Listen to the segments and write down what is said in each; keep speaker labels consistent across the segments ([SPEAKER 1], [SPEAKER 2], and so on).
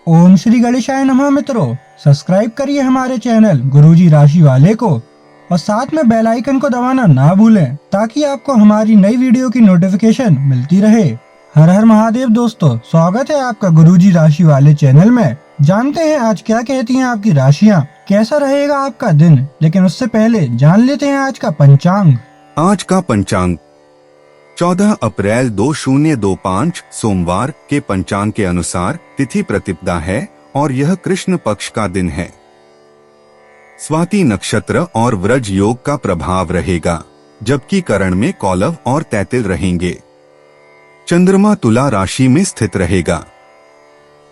[SPEAKER 1] ओम श्री गणेशाय नमः। मित्रों, सब्सक्राइब करिए हमारे चैनल गुरुजी राशि वाले को और साथ में बेल आइकन को दबाना ना भूलें ताकि आपको हमारी नई वीडियो की नोटिफिकेशन मिलती रहे। हर हर महादेव दोस्तों, स्वागत है आपका गुरुजी राशि वाले चैनल में। जानते हैं आज क्या कहती हैं आपकी राशियां, कैसा रहेगा आपका दिन। लेकिन उससे पहले जान लेते हैं आज का पंचांग।
[SPEAKER 2] आज का पंचांग 14 अप्रैल 2025 सोमवार के पंचांग के अनुसार तिथि प्रतिपदा है और यह कृष्ण पक्ष का दिन है। स्वाति नक्षत्र और व्रज योग का प्रभाव रहेगा, जबकि करण में कौलव और तैतिल रहेंगे। चंद्रमा तुला राशि में स्थित रहेगा।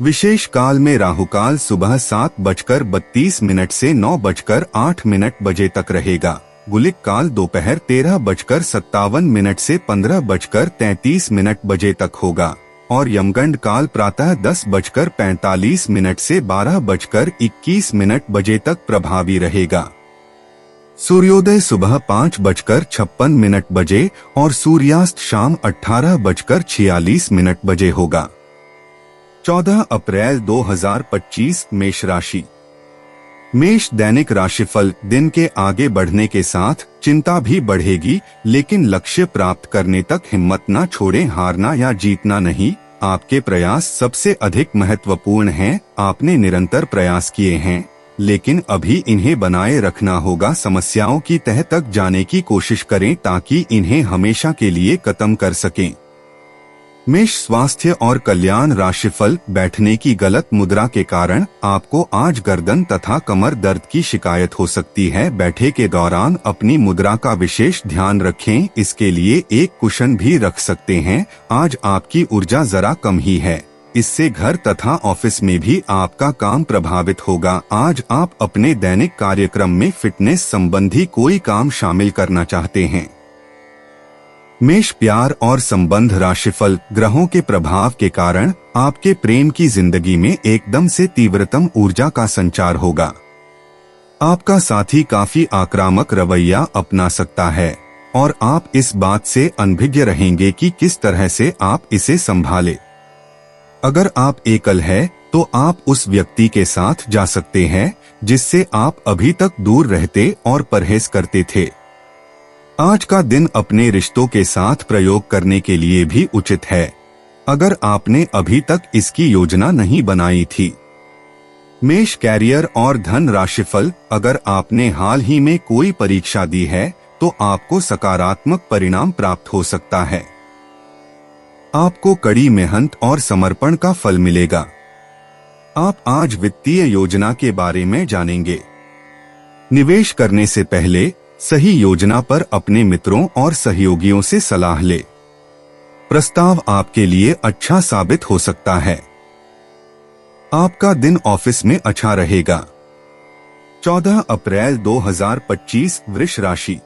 [SPEAKER 2] विशेष काल में राहुकाल सुबह 7:32 से 9:08 बजे तक रहेगा। गुलिक काल दोपहर 13:57 से 15:33 बजे तक होगा और यमगंड काल प्रातः 10:45 से 12:21 बजे तक प्रभावी रहेगा। सूर्योदय सुबह 5:56 बजे और सूर्यास्त शाम 18:46 बजे होगा। 14 अप्रैल 2025 मेष राशि। मेष दैनिक राशिफल। दिन के आगे बढ़ने के साथ चिंता भी बढ़ेगी, लेकिन लक्ष्य प्राप्त करने तक हिम्मत न छोड़ें। हारना या जीतना नहीं, आपके प्रयास सबसे अधिक महत्वपूर्ण हैं। आपने निरंतर प्रयास किए हैं, लेकिन अभी इन्हें बनाए रखना होगा। समस्याओं की तह तक जाने की कोशिश करें ताकि इन्हें हमेशा के लिए खत्म कर सकें। मेष स्वास्थ्य और कल्याण राशिफल। बैठने की गलत मुद्रा के कारण आपको आज गर्दन तथा कमर दर्द की शिकायत हो सकती है। बैठे के दौरान अपनी मुद्रा का विशेष ध्यान रखें, इसके लिए एक कुशन भी रख सकते हैं। आज आपकी ऊर्जा जरा कम ही है, इससे घर तथा ऑफिस में भी आपका काम प्रभावित होगा। आज आप अपने दैनिक कार्यक्रम में फिटनेस संबंधी कोई काम शामिल करना चाहते हैं। मेष प्यार और संबंध राशिफल। ग्रहों के प्रभाव के कारण आपके प्रेम की जिंदगी में एकदम से तीव्रतम ऊर्जा का संचार होगा। आपका साथी काफी आक्रामक रवैया अपना सकता है और आप इस बात से अनभिज्ञ रहेंगे कि किस तरह से आप इसे संभालें। अगर आप एकल है तो आप उस व्यक्ति के साथ जा सकते हैं जिससे आप अभी तक दूर रहते और परहेज करते थे। आज का दिन अपने रिश्तों के साथ प्रयोग करने के लिए भी उचित है, अगर आपने अभी तक इसकी योजना नहीं बनाई थी। मेष कैरियर और धन राशिफल। अगर आपने हाल ही में कोई परीक्षा दी है तो आपको सकारात्मक परिणाम प्राप्त हो सकता है। आपको कड़ी मेहनत और समर्पण का फल मिलेगा। आप आज वित्तीय योजना के बारे में जानेंगे। निवेश करने से पहले सही योजना पर अपने मित्रों और सहयोगियों से सलाह ले। प्रस्ताव आपके लिए अच्छा साबित हो सकता है। आपका दिन ऑफिस में अच्छा रहेगा। 14 अप्रैल 2025 वृष राशि।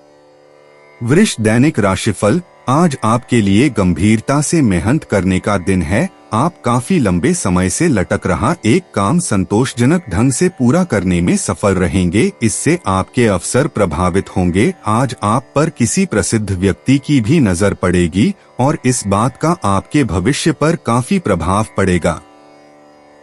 [SPEAKER 2] वृष दैनिक राशिफल। आज आपके लिए गंभीरता से मेहनत करने का दिन है। आप काफी लंबे समय से लटक रहा एक काम संतोषजनक ढंग से पूरा करने में सफल रहेंगे, इससे आपके अवसर प्रभावित होंगे। आज आप पर किसी प्रसिद्ध व्यक्ति की भी नजर पड़ेगी और इस बात का आपके भविष्य पर काफी प्रभाव पड़ेगा।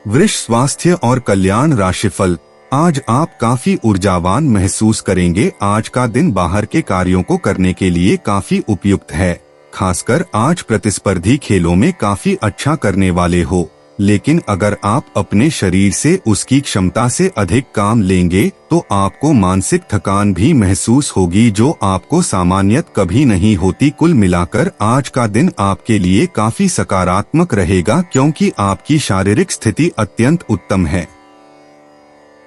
[SPEAKER 2] वृष स्वास्थ्य और कल्याण राशिफल। आज आप काफी ऊर्जावान महसूस करेंगे। आज का दिन बाहर के कार्यों को करने के लिए काफी उपयुक्त है। खासकर आज प्रतिस्पर्धी खेलों में काफी अच्छा करने वाले हो, लेकिन अगर आप अपने शरीर से उसकी क्षमता से अधिक काम लेंगे तो आपको मानसिक थकान भी महसूस होगी, जो आपको सामान्यत कभी नहीं होती। कुल मिलाकर आज का दिन आपके लिए काफी सकारात्मक रहेगा क्योंकि आपकी शारीरिक स्थिति अत्यंत उत्तम है।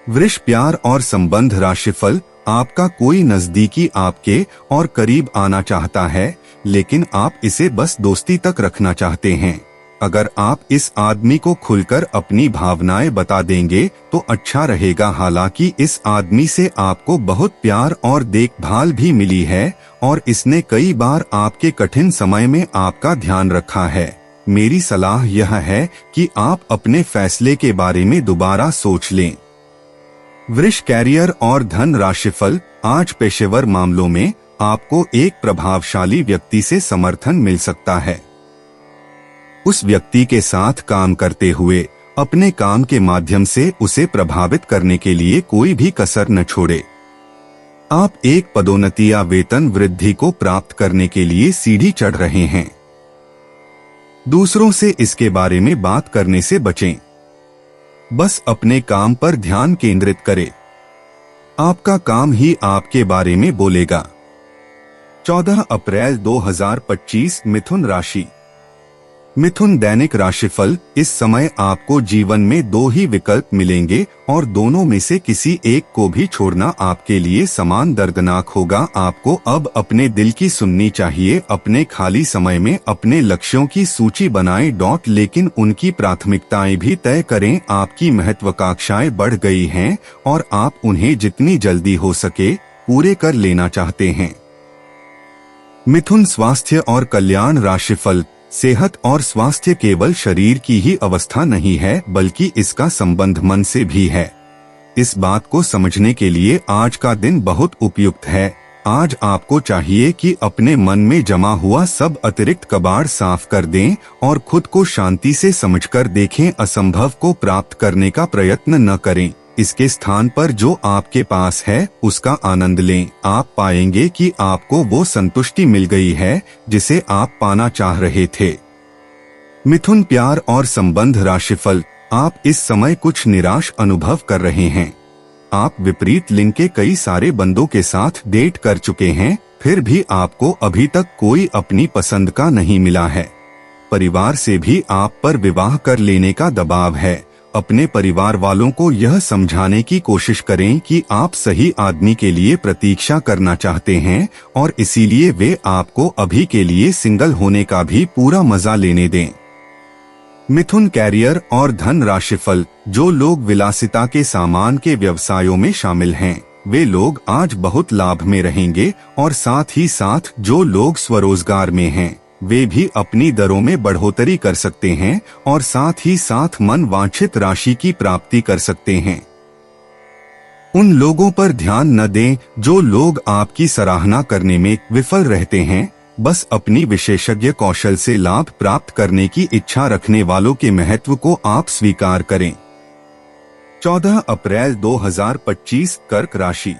[SPEAKER 2] वृष प्यार और संबंध राशिफल। आपका कोई नजदीकी आपके और करीब आना चाहता है, लेकिन आप इसे बस दोस्ती तक रखना चाहते हैं। अगर आप इस आदमी को खुलकर अपनी भावनाएं बता देंगे तो अच्छा रहेगा। हालांकि इस आदमी से आपको बहुत प्यार और देखभाल भी मिली है और इसने कई बार आपके कठिन समय में आपका ध्यान रखा है। मेरी सलाह यह है कि आप अपने फैसले के बारे में दोबारा सोच लें। वृष कैरियर और धन राशिफल। आज पेशेवर मामलों में आपको एक प्रभावशाली व्यक्ति से समर्थन मिल सकता है। उस व्यक्ति के साथ काम करते हुए अपने काम के माध्यम से उसे प्रभावित करने के लिए कोई भी कसर न छोड़े। आप एक पदोन्नति या वेतन वृद्धि को प्राप्त करने के लिए सीढ़ी चढ़ रहे हैं। दूसरों से इसके बारे में बात करने से बचें। बस अपने काम पर ध्यान केंद्रित करें। आपका काम ही आपके बारे में बोलेगा। 14 अप्रैल 2025 मिथुन राशि। मिथुन दैनिक राशिफल। इस समय आपको जीवन में दो ही विकल्प मिलेंगे और दोनों में से किसी एक को भी छोड़ना आपके लिए समान दर्दनाक होगा। आपको अब अपने दिल की सुननी चाहिए। अपने खाली समय में अपने लक्ष्यों की सूची बनाएं लेकिन उनकी प्राथमिकताएं भी तय करें। आपकी महत्वाकांक्षाएं बढ़ गई हैं और आप उन्हें जितनी जल्दी हो सके पूरे कर लेना चाहते हैं। मिथुन स्वास्थ्य और कल्याण राशिफल। सेहत और स्वास्थ्य केवल शरीर की ही अवस्था नहीं है बल्कि इसका संबंध मन से भी है। इस बात को समझने के लिए आज का दिन बहुत उपयुक्त है। आज आपको चाहिए कि अपने मन में जमा हुआ सब अतिरिक्त कबाड़ साफ कर दें और खुद को शांति से समझकर देखें। असंभव को प्राप्त करने का प्रयत्न न करें। इसके स्थान पर जो आपके पास है उसका आनंद लें। आप पाएंगे कि आपको वो संतुष्टि मिल गई है जिसे आप पाना चाह रहे थे। मिथुन प्यार और संबंध राशिफल। आप इस समय कुछ निराश अनुभव कर रहे हैं। आप विपरीत लिंग के कई सारे बंदों के साथ डेट कर चुके हैं, फिर भी आपको अभी तक कोई अपनी पसंद का नहीं मिला है। परिवार से भी आप पर विवाह कर लेने का दबाव है। अपने परिवार वालों को यह समझाने की कोशिश करें कि आप सही आदमी के लिए प्रतीक्षा करना चाहते हैं और इसीलिए वे आपको अभी के लिए सिंगल होने का भी पूरा मजा लेने दें। मिथुन कैरियर और धन राशिफल। जो लोग विलासिता के सामान के व्यवसायों में शामिल हैं वे लोग आज बहुत लाभ में रहेंगे और साथ ही साथ जो लोग स्वरोजगार में हैं वे भी अपनी दरों में बढ़ोतरी कर सकते हैं और साथ ही साथ मन वांछित राशि की प्राप्ति कर सकते हैं। उन लोगों पर ध्यान न दें जो लोग आपकी सराहना करने में विफल रहते हैं। बस अपनी विशेषज्ञ कौशल से लाभ प्राप्त करने की इच्छा रखने वालों के महत्व को आप स्वीकार करें। 14 अप्रैल 2025 कर्क राशि।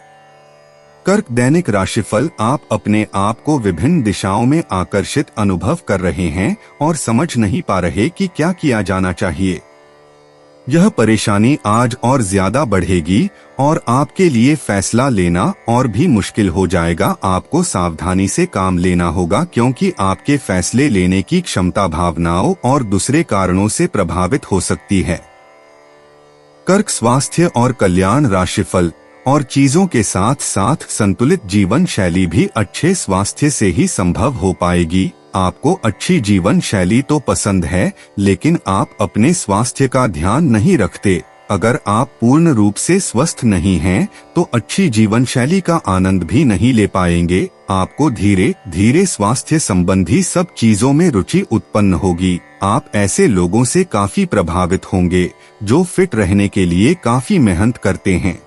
[SPEAKER 2] कर्क दैनिक राशिफल। आप अपने आप को विभिन्न दिशाओं में आकर्षित अनुभव कर रहे हैं और समझ नहीं पा रहे कि क्या किया जाना चाहिए। यह परेशानी आज और ज्यादा बढ़ेगी और आपके लिए फैसला लेना और भी मुश्किल हो जाएगा। आपको सावधानी से काम लेना होगा क्योंकि आपके फैसले लेने की क्षमता भावनाओं और दूसरे कारणों से प्रभावित हो सकती है। कर्क स्वास्थ्य और कल्याण राशिफल। और चीजों के साथ साथ संतुलित जीवन शैली भी अच्छे स्वास्थ्य से ही संभव हो पाएगी। आपको अच्छी जीवन शैली तो पसंद है लेकिन आप अपने स्वास्थ्य का ध्यान नहीं रखते। अगर आप पूर्ण रूप से स्वस्थ नहीं हैं तो अच्छी जीवन शैली का आनंद भी नहीं ले पाएंगे। आपको धीरे धीरे स्वास्थ्य संबंधी सब चीजों में रुचि उत्पन्न होगी। आप ऐसे लोगों से काफी प्रभावित होंगे जो फिट रहने के लिए काफी मेहनत करते हैं।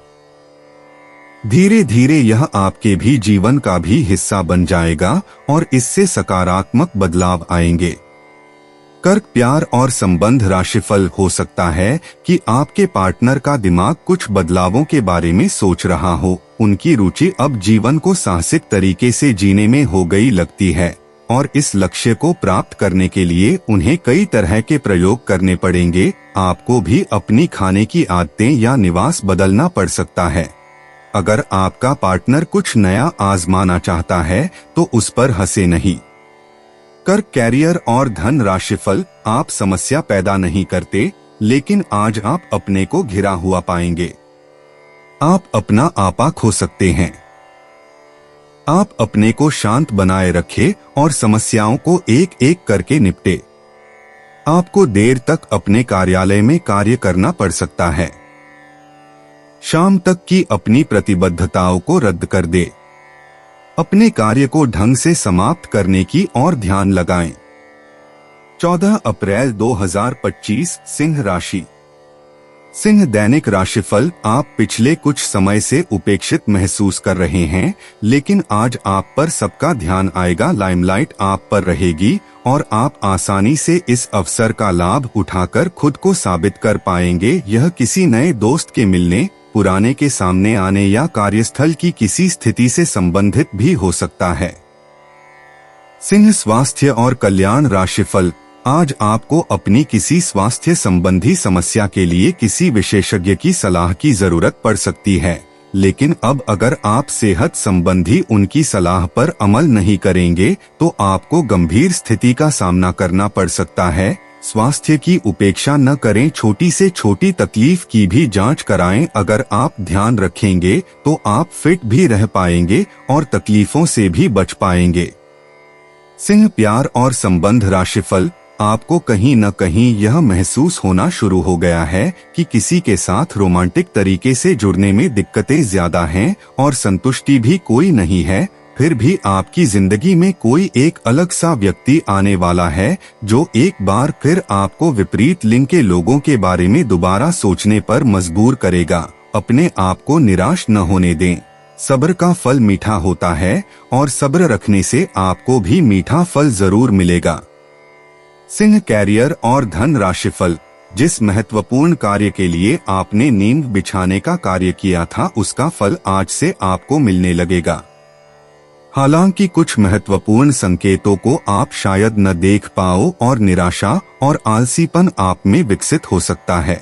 [SPEAKER 2] धीरे धीरे यह आपके भी जीवन का भी हिस्सा बन जाएगा और इससे सकारात्मक बदलाव आएंगे। कर्क प्यार और संबंध राशिफल। हो सकता है कि आपके पार्टनर का दिमाग कुछ बदलावों के बारे में सोच रहा हो। उनकी रुचि अब जीवन को साहसिक तरीके से जीने में हो गई लगती है और इस लक्ष्य को प्राप्त करने के लिए उन्हें कई तरह के प्रयोग करने पड़ेंगे। आपको भी अपनी खाने की आदतें या निवास बदलना पड़ सकता है। अगर आपका पार्टनर कुछ नया आजमाना चाहता है तो उस पर हंसे नहीं। कर्क कैरियर और धन राशिफल। आप समस्या पैदा नहीं करते लेकिन आज आप अपने को घिरा हुआ पाएंगे। आप अपना आपा खो सकते हैं। आप अपने को शांत बनाए रखें और समस्याओं को एक एक करके निपटे। आपको देर तक अपने कार्यालय में कार्य करना पड़ सकता है। शाम तक की अपनी प्रतिबद्धताओं को रद्द कर दे। अपने कार्य को ढंग से समाप्त करने की ओर ध्यान लगाएं। 14 अप्रैल 2025 सिंह राशि। सिंह दैनिक राशिफल। आप पिछले कुछ समय से उपेक्षित महसूस कर रहे हैं, लेकिन आज आप पर सबका ध्यान आएगा। लाइमलाइट आप पर रहेगी और आप आसानी से इस अवसर का लाभ उठाकर खुद को साबित कर पाएंगे। यह किसी नए दोस्त के मिलने, पुराने के सामने आने या कार्यस्थल की किसी स्थिति से संबंधित भी हो सकता है। सिंह स्वास्थ्य और कल्याण राशिफल। आज आपको अपनी किसी स्वास्थ्य संबंधी समस्या के लिए किसी विशेषज्ञ की सलाह की जरूरत पड़ सकती है, लेकिन अब अगर आप सेहत संबंधी उनकी सलाह पर अमल नहीं करेंगे तो आपको गंभीर स्थिति का सामना करना पड़ सकता है। स्वास्थ्य की उपेक्षा न करें, छोटी से छोटी तकलीफ की भी जांच कराएं। अगर आप ध्यान रखेंगे तो आप फिट भी रह पाएंगे और तकलीफों से भी बच पाएंगे। सिंह प्यार और संबंध राशिफल। आपको कहीं न कहीं यह महसूस होना शुरू हो गया है कि किसी के साथ रोमांटिक तरीके से जुड़ने में दिक्कतें ज्यादा हैं और संतुष्टि भी कोई नहीं है। फिर भी आपकी जिंदगी में कोई एक अलग सा व्यक्ति आने वाला है जो एक बार फिर आपको विपरीत लिंग के लोगों के बारे में दोबारा सोचने पर मजबूर करेगा। अपने आप को निराश न होने दें। सब्र का फल मीठा होता है और सब्र रखने से आपको भी मीठा फल जरूर मिलेगा। सिंह कैरियर और धन राशिफल। जिस महत्वपूर्ण कार्य के लिए आपने नींव बिछाने का कार्य किया था, उसका फल आज से आपको मिलने लगेगा। हालांकि कुछ महत्वपूर्ण संकेतों को आप शायद न देख पाओ और निराशा और आलसीपन आप में विकसित हो सकता है।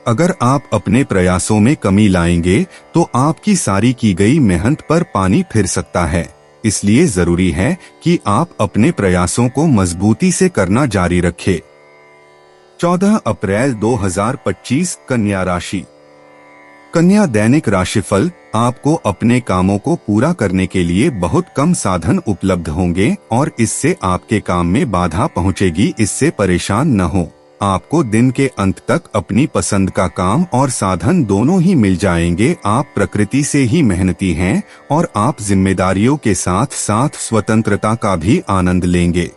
[SPEAKER 2] अगर आप अपने प्रयासों में कमी लाएंगे तो आपकी सारी की गई मेहनत पर पानी फिर सकता है। इसलिए जरूरी है कि आप अपने प्रयासों को मजबूती से करना जारी रखें। 14 अप्रैल 2025 कन्या राशि। कन्या दैनिक राशिफल। आपको अपने कामों को पूरा करने के लिए बहुत कम साधन उपलब्ध होंगे और इससे आपके काम में बाधा पहुंचेगी। इससे परेशान न हो। आपको दिन के अंत तक अपनी पसंद का काम और साधन दोनों ही मिल जाएंगे। आप प्रकृति से ही मेहनती हैं और आप जिम्मेदारियों के साथ साथ स्वतंत्रता का भी आनंद लेंगे।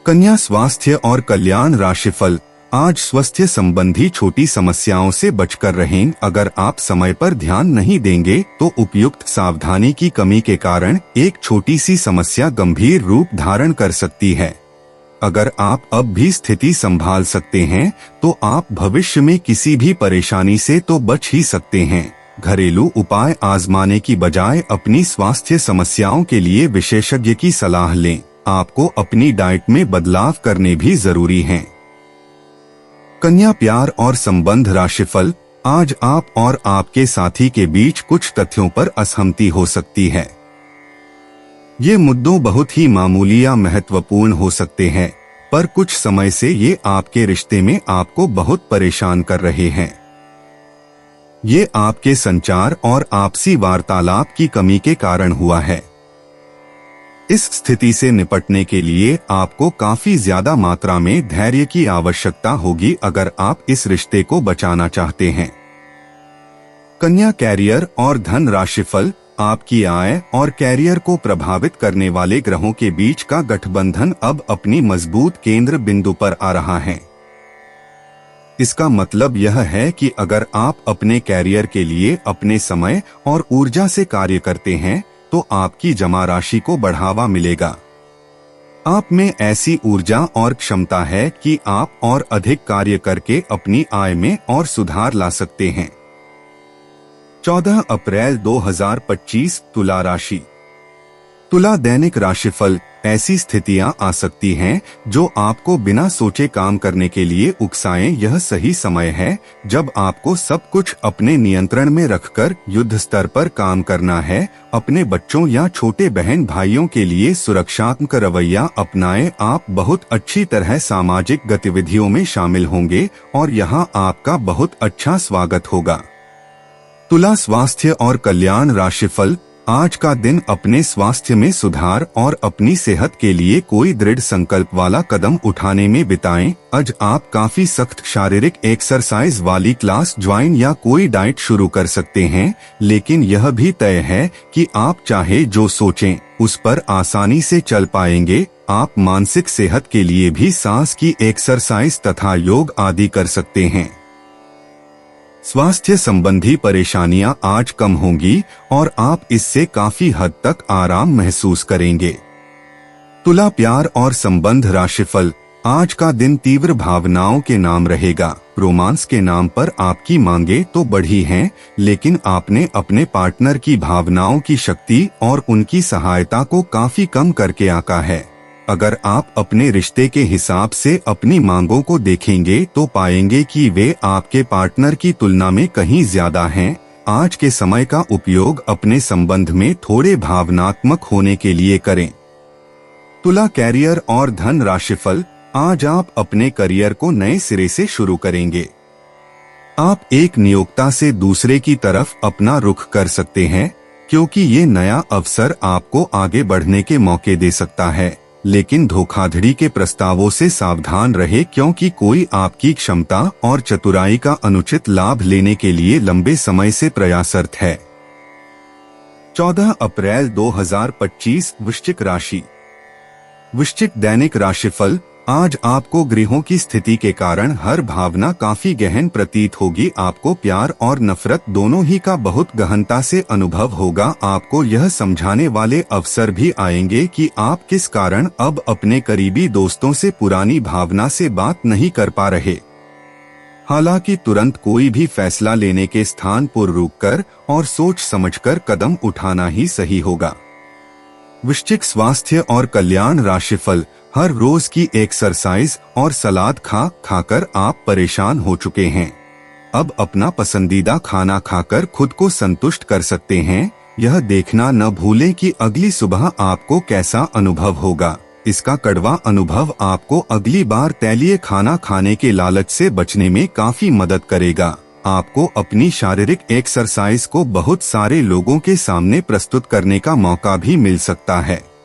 [SPEAKER 2] कन्या स्वास्थ्य और कल्याण राशिफल। आज स्वास्थ्य संबंधी छोटी समस्याओं से बचकर रहें। अगर आप समय पर ध्यान नहीं देंगे तो उपयुक्त सावधानी की कमी के कारण एक छोटी सी समस्या गंभीर रूप धारण कर सकती है। अगर आप अब भी स्थिति संभाल सकते हैं तो आप भविष्य में किसी भी परेशानी से तो बच ही सकते हैं। घरेलू उपाय आजमाने की बजाय अपनी स्वास्थ्य समस्याओं के लिए विशेषज्ञ की सलाह लें। आपको अपनी डाइट में बदलाव करने भी जरूरी हैं। कन्या प्यार और संबंध राशिफल। आज आप और आपके साथी के बीच कुछ तथ्यों पर असहमति हो सकती है। ये मुद्दों बहुत ही मामूली या महत्वपूर्ण हो सकते हैं, पर कुछ समय से ये आपके रिश्ते में आपको बहुत परेशान कर रहे हैं। ये आपके संचार और आपसी वार्तालाप की कमी के कारण हुआ है। इस स्थिति से निपटने के लिए आपको काफी ज्यादा मात्रा में धैर्य की आवश्यकता होगी अगर आप इस रिश्ते को बचाना चाहते हैं। कन्या कैरियर और धन राशिफल। आपकी आय और कैरियर को प्रभावित करने वाले ग्रहों के बीच का गठबंधन अब अपनी मजबूत केंद्र बिंदु पर आ रहा है। इसका मतलब यह है कि अगर आप अपने कैरियर के लिए अपने समय और ऊर्जा से कार्य करते हैं तो आपकी जमा राशि को बढ़ावा मिलेगा। आप में ऐसी ऊर्जा और क्षमता है कि आप और अधिक कार्य करके अपनी आय में और सुधार ला सकते हैं। 14 अप्रैल 2025 तुला राशि। तुला दैनिक राशिफल। ऐसी स्थितियां आ सकती हैं जो आपको बिना सोचे काम करने के लिए उकसाएं। यह सही समय है जब आपको सब कुछ अपने नियंत्रण में रखकर युद्ध स्तर पर काम करना है। अपने बच्चों या छोटे बहन भाइयों के लिए सुरक्षात्मक रवैया अपनाएं। आप बहुत अच्छी तरह सामाजिक गतिविधियों में शामिल होंगे और यहां आपका बहुत अच्छा स्वागत होगा। तुला स्वास्थ्य और कल्याण राशिफल। आज का दिन अपने स्वास्थ्य में सुधार और अपनी सेहत के लिए कोई दृढ़ संकल्प वाला कदम उठाने में बिताएं। आज आप काफी सख्त शारीरिक एक्सरसाइज वाली क्लास ज्वाइन या कोई डाइट शुरू कर सकते हैं, लेकिन यह भी तय है कि आप चाहे जो सोचें उस पर आसानी से चल पाएंगे। आप मानसिक सेहत के लिए भी सांस की एक्सरसाइज तथा योग आदि कर सकते हैं। स्वास्थ्य संबंधी परेशानियां आज कम होंगी और आप इससे काफी हद तक आराम महसूस करेंगे। तुला प्यार और संबंध राशिफल। आज का दिन तीव्र भावनाओं के नाम रहेगा। रोमांस के नाम पर आपकी मांगे तो बढ़ी हैं, लेकिन आपने अपने पार्टनर की भावनाओं की शक्ति और उनकी सहायता को काफी कम करके आंका है। अगर आप अपने रिश्ते के हिसाब से अपनी मांगों को देखेंगे तो पाएंगे कि वे आपके पार्टनर की तुलना में कहीं ज्यादा हैं। आज के समय का उपयोग अपने संबंध में थोड़े भावनात्मक होने के लिए करें। तुला कैरियर और धन राशिफल। आज आप अपने करियर को नए सिरे से शुरू करेंगे। आप एक नियोक्ता से दूसरे की तरफ अपना रुख कर सकते हैं, क्योंकि ये नया अवसर आपको आगे बढ़ने के मौके दे सकता है। लेकिन धोखाधड़ी के प्रस्तावों से सावधान रहे, क्योंकि कोई आपकी क्षमता और चतुराई का अनुचित लाभ लेने के लिए लंबे समय से प्रयासरत है। 14 अप्रैल 2025 वृश्चिक राशि। वृश्चिक दैनिक राशिफल। आज आपको गृहों की स्थिति के कारण हर भावना काफी गहन प्रतीत होगी। आपको प्यार और नफरत दोनों ही का बहुत गहनता से अनुभव होगा। आपको यह समझाने वाले अवसर भी आएंगे कि आप किस कारण अब अपने करीबी दोस्तों से पुरानी भावना से बात नहीं कर पा रहे। हालांकि तुरंत कोई भी फैसला लेने के स्थान पर रुककर और सोच समझकर कदम उठाना ही सही होगा। वृश्चिक स्वास्थ्य और कल्याण राशिफल। हर रोज की एक्सरसाइज और सलाद खाकर आप परेशान हो चुके हैं। अब अपना पसंदीदा खाना खाकर खुद को संतुष्ट कर सकते हैं। यह देखना न भूलें कि अगली सुबह आपको कैसा अनुभव होगा। इसका कड़वा अनुभव आपको अगली बार तैलीय खाना खाने के लालच से बचने में काफी मदद करेगा। आपको अपनी शारीरिक एक्सरसाइज को बहुत सारे लोगों के सामने प्रस्तुत करने का मौका भी मिल सकता है।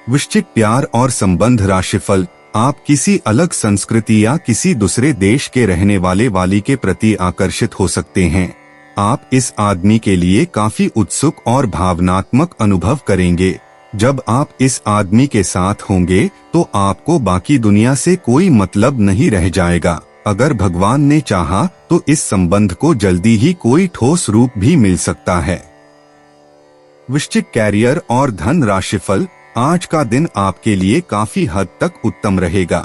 [SPEAKER 2] वृश्चिक प्यार और संबंध राशिफल। आप किसी अलग संस्कृति या किसी दूसरे देश के रहने वाली के प्रति आकर्षित हो सकते हैं। आप इस आदमी के लिए काफी उत्सुक और भावनात्मक अनुभव करेंगे। जब आप इस आदमी के साथ होंगे तो आपको बाकी दुनिया से कोई मतलब नहीं रह जाएगा। अगर भगवान ने चाहा तो इस संबंध को जल्दी ही कोई ठोस रूप भी मिल सकता है। वृश्चिक कैरियर और धन राशिफल। आज का दिन आपके लिए काफी हद तक उत्तम रहेगा।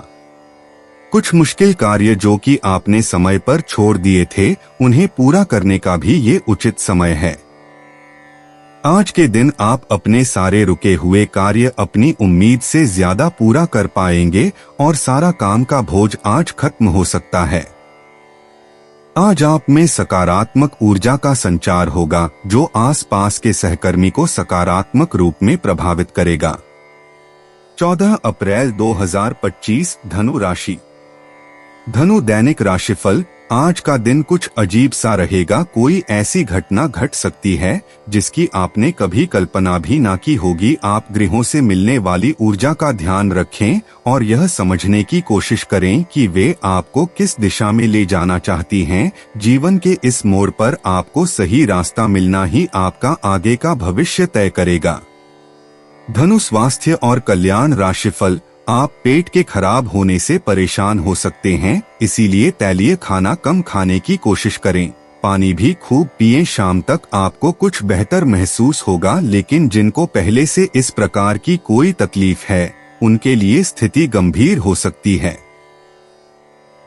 [SPEAKER 2] कुछ मुश्किल कार्य जो कि आपने समय पर छोड़ दिए थे, उन्हें पूरा करने का भी ये उचित समय है। आज के दिन आप अपने सारे रुके हुए कार्य अपनी उम्मीद से ज्यादा पूरा कर पाएंगे और सारा काम का बोझ आज खत्म हो सकता है। आज आप में सकारात्मक ऊर्जा का संचार होगा, जो आसपास के सहकर्मी को सकारात्मक रूप में प्रभावित करेगा। 14 अप्रैल 2025 धनु राशि। धनु दैनिक राशिफल। आज का दिन कुछ अजीब सा रहेगा। कोई ऐसी घटना घट सकती है जिसकी आपने कभी कल्पना भी ना की होगी। आप ग्रहों से मिलने वाली ऊर्जा का ध्यान रखें और यह समझने की कोशिश करें कि वे आपको किस दिशा में ले जाना चाहती हैं। जीवन के इस मोड़ पर आपको सही रास्ता मिलना ही आपका आगे का भविष्य तय करेगा। धनु स्वास्थ्य और कल्याण राशिफल। आप पेट के खराब होने से परेशान हो सकते हैं, इसीलिए तैलीय खाना कम खाने की कोशिश करें। पानी भी खूब पिएं। शाम तक आपको कुछ बेहतर महसूस होगा, लेकिन जिनको पहले से इस प्रकार की कोई तकलीफ है, उनके लिए स्थिति गंभीर हो सकती है।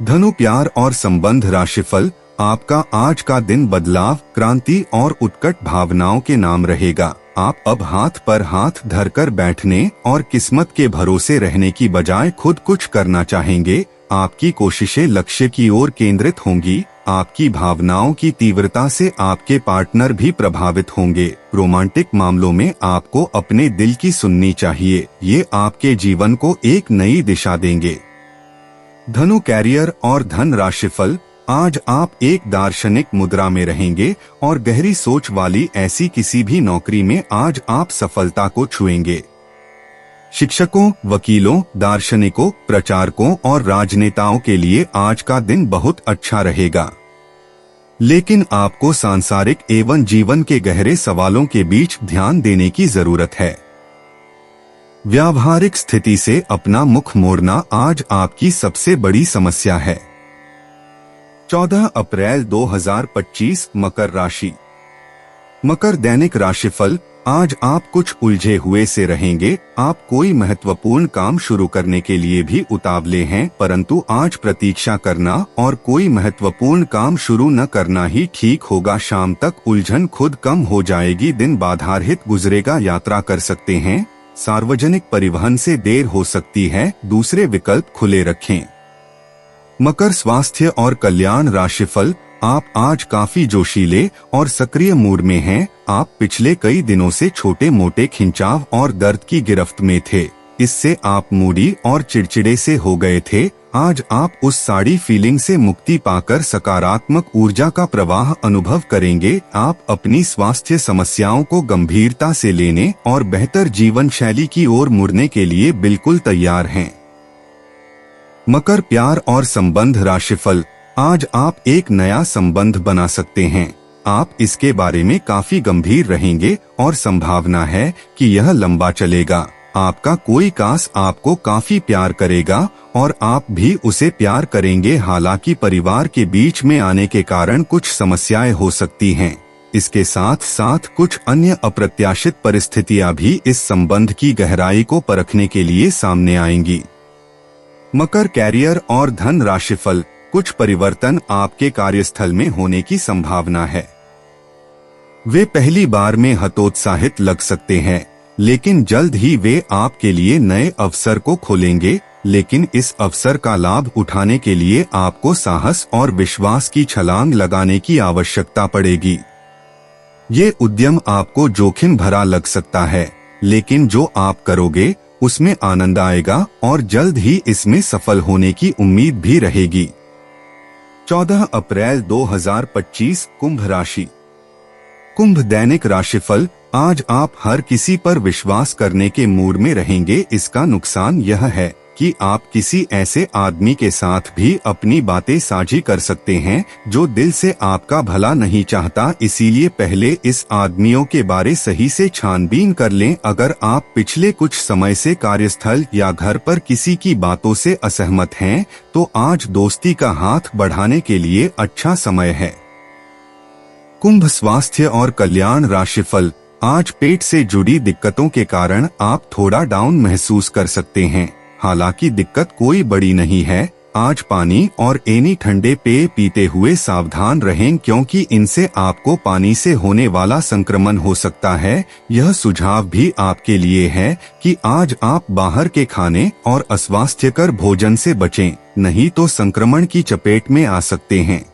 [SPEAKER 2] धनु प्यार और संबंध राशिफल। आपका आज का दिन बदलाव, क्रांति और उत्कट भावनाओं के नाम रहेगा। आप अब हाथ पर हाथ धरकर बैठने और किस्मत के भरोसे रहने की बजाय खुद कुछ करना चाहेंगे। आपकी कोशिशें लक्ष्य की ओर केंद्रित होंगी। आपकी भावनाओं की तीव्रता से आपके पार्टनर भी प्रभावित होंगे। रोमांटिक मामलों में आपको अपने दिल की सुननी चाहिए। ये आपके जीवन को एक नई दिशा देंगे। धनु कैरियर और धन राशिफल। आज आप एक दार्शनिक मुद्रा में रहेंगे और गहरी सोच वाली ऐसी किसी भी नौकरी में आज आप सफलता को छुएंगे। शिक्षकों, वकीलों, दार्शनिकों, प्रचारकों और राजनेताओं के लिए आज का दिन बहुत अच्छा रहेगा। लेकिन आपको सांसारिक एवं जीवन के गहरे सवालों के बीच ध्यान देने की जरूरत है। व्यावहारिक स्थिति से अपना मुख मोड़ना आज आपकी सबसे बड़ी समस्या है। 14 अप्रैल 2025 मकर राशि। मकर दैनिक राशिफल। आज आप कुछ उलझे हुए से रहेंगे। आप कोई महत्वपूर्ण काम शुरू करने के लिए भी उतावले हैं, परंतु आज प्रतीक्षा करना और कोई महत्वपूर्ण काम शुरू न करना ही ठीक होगा। शाम तक उलझन खुद कम हो जाएगी। दिन बाधारहित गुजरेगा। यात्रा कर सकते हैं। सार्वजनिक परिवहन से देर हो सकती है। दूसरे विकल्प खुले रखें। मकर स्वास्थ्य और कल्याण राशिफल। आप आज काफी जोशीले और सक्रिय मूड में हैं। आप पिछले कई दिनों से छोटे मोटे खिंचाव और दर्द की गिरफ्त में थे। इससे आप मूडी और चिड़चिड़े से हो गए थे। आज आप उस सारी फीलिंग से मुक्ति पाकर सकारात्मक ऊर्जा का प्रवाह अनुभव करेंगे। आप अपनी स्वास्थ्य समस्याओं को गंभीरता से लेने और बेहतर जीवन शैली की ओर मुड़ने के लिए बिल्कुल तैयार हैं। मकर प्यार और संबंध राशिफल। आज आप एक नया संबंध बना सकते हैं। आप इसके बारे में काफी गंभीर रहेंगे और संभावना है कि यह लंबा चलेगा। आपका कोई खास आपको काफी प्यार करेगा और आप भी उसे प्यार करेंगे। हालांकि परिवार के बीच में आने के कारण कुछ समस्याएं हो सकती हैं। इसके साथ साथ कुछ अन्य अप्रत्याशित परिस्थितियां भी इस संबंध की गहराई को परखने के लिए सामने आएंगी। मकर कैरियर और धन राशिफल। कुछ परिवर्तन आपके कार्यस्थल में होने की संभावना है। वे पहली बार में हतोत्साहित लग सकते हैं, लेकिन जल्द ही वे आपके लिए नए अवसर को खोलेंगे। लेकिन इस अवसर का लाभ उठाने के लिए आपको साहस और विश्वास की छलांग लगाने की आवश्यकता पड़ेगी। ये उद्यम आपको जोखिम भरा लग सकता है, लेकिन जो आप करोगे उसमें आनंद आएगा और जल्द ही इसमें सफल होने की उम्मीद भी रहेगी। 14 अप्रैल 2025 कुंभ राशि। कुंभ दैनिक राशिफल। आज आप हर किसी पर विश्वास करने के मूड में रहेंगे। इसका नुकसान यह है कि आप किसी ऐसे आदमी के साथ भी अपनी बातें साझी कर सकते हैं जो दिल से आपका भला नहीं चाहता। इसीलिए पहले इस आदमियों के बारे सही से छानबीन कर लें। अगर आप पिछले कुछ समय से कार्यस्थल या घर पर किसी की बातों से असहमत हैं, तो आज दोस्ती का हाथ बढ़ाने के लिए अच्छा समय है। कुंभ स्वास्थ्य और कल्याण राशिफल। आज पेट से जुड़ी दिक्कतों के कारण आप थोड़ा डाउन महसूस कर सकते हैं। हालांकि दिक्कत कोई बड़ी नहीं है। आज पानी और एनी ठंडे पेय पीते हुए सावधान रहें, क्योंकि इनसे आपको पानी से होने वाला संक्रमण हो सकता है। यह सुझाव भी आपके लिए है कि आज आप बाहर के खाने और अस्वास्थ्यकर भोजन से बचें, नहीं तो संक्रमण की चपेट में आ सकते हैं।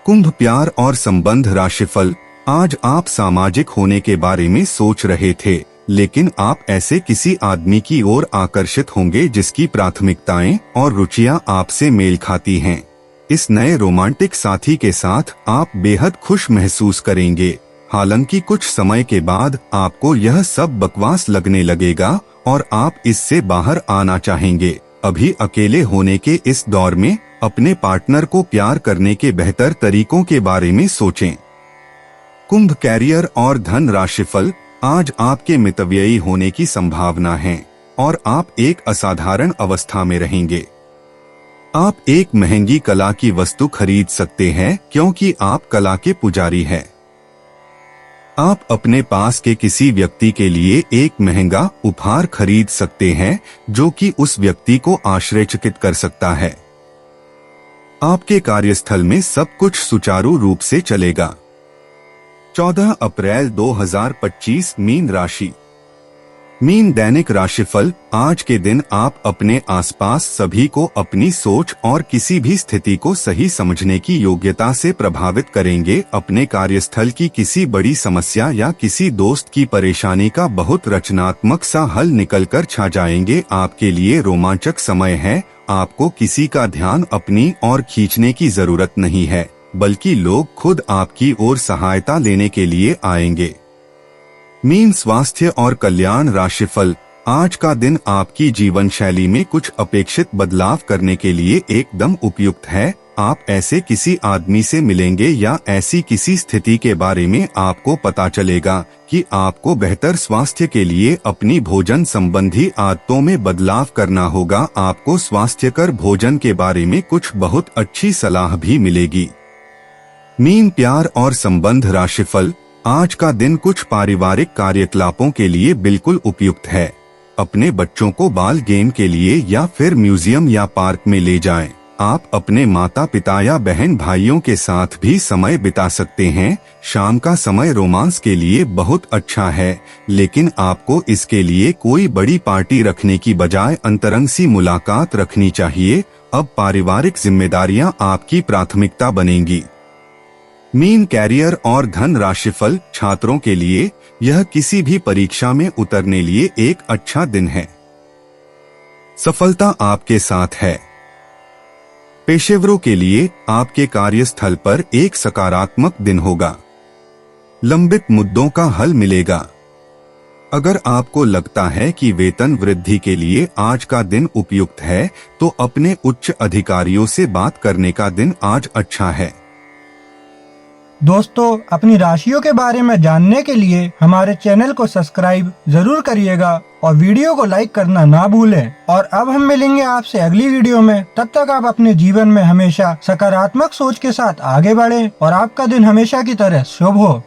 [SPEAKER 2] कुंभ प्यार और संबंध राशिफल। आज आप सामाजिक होने के बारे में सोच रहे थे, लेकिन आप ऐसे किसी आदमी की ओर आकर्षित होंगे जिसकी प्राथमिकताएं और रुचियां आपसे मेल खाती हैं। इस नए रोमांटिक साथी के साथ आप बेहद खुश महसूस करेंगे। हालांकि कुछ समय के बाद आपको यह सब बकवास लगने लगेगा और आप इससे बाहर आना चाहेंगे। अभी अकेले होने के इस दौर में अपने पार्टनर को प्यार करने के बेहतर तरीकों के बारे में सोचें। कुंभ कैरियर और धन राशिफल। आज आपके मितव्ययी होने की संभावना है और आप एक असाधारण अवस्था में रहेंगे। आप एक महंगी कला की वस्तु खरीद सकते हैं, क्योंकि आप कला के पुजारी हैं। आप अपने पास के किसी व्यक्ति के लिए एक महंगा उपहार खरीद सकते हैं, जो कि उस व्यक्ति को आश्चर्यचकित कर सकता है। आपके कार्यस्थल में सब कुछ सुचारू रूप से चलेगा। 14 अप्रैल 2025 मीन राशि। मीन दैनिक राशिफल। आज के दिन आप अपने आसपास सभी को अपनी सोच और किसी भी स्थिति को सही समझने की योग्यता से प्रभावित करेंगे। अपने कार्यस्थल की किसी बड़ी समस्या या किसी दोस्त की परेशानी का बहुत रचनात्मक सा हल निकलकर छा जाएंगे। आपके लिए रोमांचक समय है। आपको किसी का ध्यान अपनी ओर खींचने की जरूरत नहीं है, बल्कि लोग खुद आपकी ओर सहायता लेने के लिए आएंगे। मीन स्वास्थ्य और कल्याण राशिफल। आज का दिन आपकी जीवन शैली में कुछ अपेक्षित बदलाव करने के लिए एकदम उपयुक्त है। आप ऐसे किसी आदमी से मिलेंगे या ऐसी किसी स्थिति के बारे में आपको पता चलेगा कि आपको बेहतर स्वास्थ्य के लिए अपनी भोजन संबंधी आदतों में बदलाव करना होगा। आपको स्वास्थ्यकर भोजन के बारे में कुछ बहुत अच्छी सलाह भी मिलेगी। मीन, प्यार और संबंध राशिफल। आज का दिन कुछ पारिवारिक कार्यकलापों के लिए बिल्कुल उपयुक्त है। अपने बच्चों को बाल गेम के लिए या फिर म्यूजियम या पार्क में ले जाएं। आप अपने माता पिता या बहन भाइयों के साथ भी समय बिता सकते हैं। शाम का समय रोमांस के लिए बहुत अच्छा है, लेकिन आपको इसके लिए कोई बड़ी पार्टी रखने की बजाय अंतरंग सी मुलाकात रखनी चाहिए। अब पारिवारिक जिम्मेदारियां आपकी प्राथमिकता बनेंगी। मीन, कैरियर और धन राशिफल। छात्रों के लिए यह किसी भी परीक्षा में उतरने लिए एक अच्छा दिन है। सफलता आपके साथ है। पेशेवरों के लिए आपके कार्यस्थल पर एक सकारात्मक दिन होगा। लंबित मुद्दों का हल मिलेगा। अगर आपको लगता है कि वेतन वृद्धि के लिए आज का दिन उपयुक्त है, तो अपने उच्च अधिकारियों से बात करने का दिन आज अच्छा है।
[SPEAKER 1] दोस्तों, अपनी राशियों के बारे में जानने के लिए हमारे चैनल को सब्सक्राइब जरूर करिएगा और वीडियो को लाइक करना ना भूलें। और अब हम मिलेंगे आपसे अगली वीडियो में। तब तक आप अपने जीवन में हमेशा सकारात्मक सोच के साथ आगे बढ़ें और आपका दिन हमेशा की तरह शुभ हो।